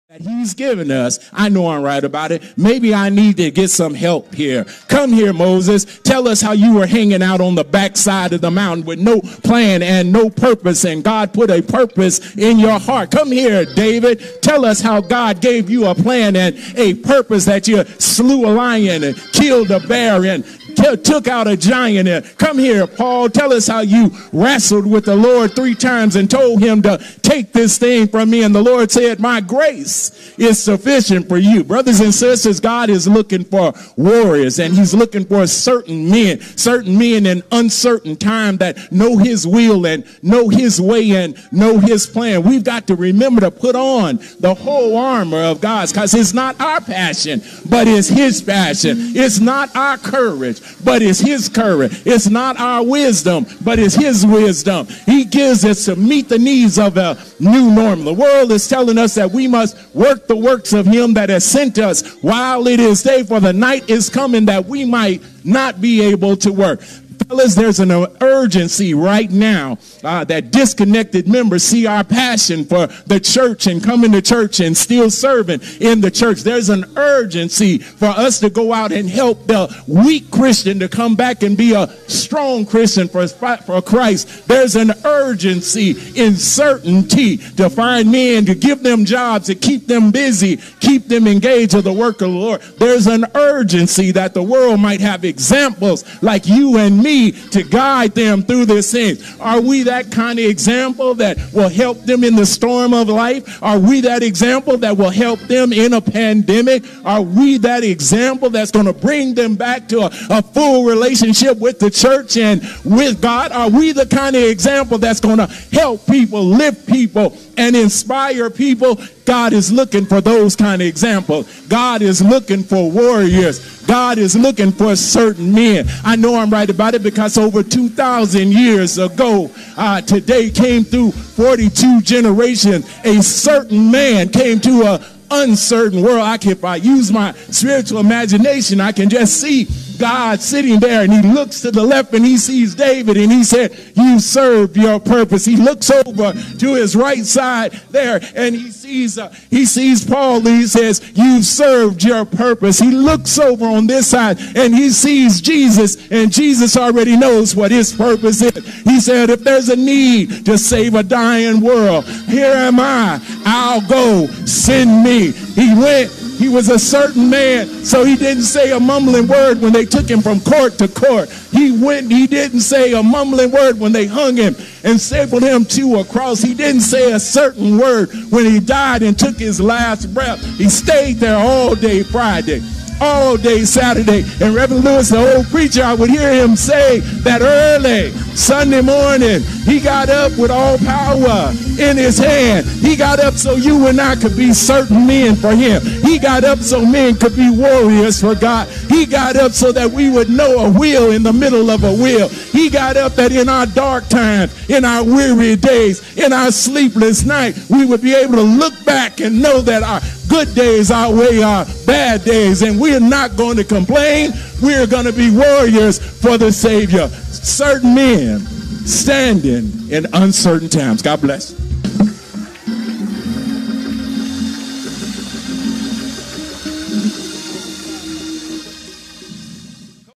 that he's given us. I know I'm right about it. Maybe I need to get some help here. Come here, Moses. Tell us how you were hanging out on the backside of the mountain with no plan and no purpose, and God put a purpose in your heart. Come here, David. Tell us how God gave you a plan and a purpose, that you slew a lion and killed a bear and took out a giant. And come here, Paul. Tell us how you wrestled with the Lord 3 times and told him to take this thing from me. And the Lord said, my grace is sufficient for you. Brothers and sisters, God is looking for warriors, and he's looking for certain men in uncertain time that know his will and know his way and know his plan. We've got to remember to put on the whole armor of God, because it's not our passion, but it's his passion. It's not our courage, but it's his courage. It's not our wisdom, but it's his wisdom. He gives us to meet the needs of a new normal. The world is telling us that we must work the works of him that has sent us while it is day, for the night is coming that we might not be able to work. Fellas, there's an urgency right now that disconnected members see our passion for the church and coming to church and still serving in the church. There's an urgency for us to go out and help the weak Christian to come back and be a strong Christian for Christ. There's an urgency in certainty to find men, to give them jobs, to keep them busy, keep them engaged with the work of the Lord. There's an urgency that the world might have examples like you and me to guide them through this thing. Are we that kind of example that will help them in the storm of life? Are we that example that will help them in a pandemic? Are we that example that's going to bring them back to a full relationship with the church and with God? Are we the kind of example that's going to help people, lift people, and inspire people? God is looking for those kind of examples. God is looking for warriors. God is looking for certain men. I know I'm right about it, because over 2,000 years ago, today came through 42 generations. A certain man came to a uncertain world. If I use my spiritual imagination, I can just see God sitting there, and he looks to the left and he sees David, and he said, you served your purpose. He looks over to his right side there, and he sees Paul, and he says, you've served your purpose. He looks over on this side and he sees Jesus, and Jesus already knows what his purpose is. He said, if there's a need to save a dying world, here am I. I'll go. Send me. He went. He was a certain man, so he didn't say a mumbling word when they took him from court to court. He went. He didn't say a mumbling word when they hung him and stapled him to a cross. He didn't say a certain word when he died and took his last breath. He stayed there all day Friday, all day Saturday. And Reverend Lewis, the old preacher, I would hear him say that early Sunday morning, he got up with all power in his hand. He got up so you and I could be certain men for him. He got up so men could be warriors for God. He got up so that we would know a will in the middle of a will. He got up that in our dark times, in our weary days, in our sleepless night, we would be able to look back and know that our good days outweigh our bad days, and we're not going to complain. We're going to be warriors for the Savior. Certain men standing in uncertain times. God bless.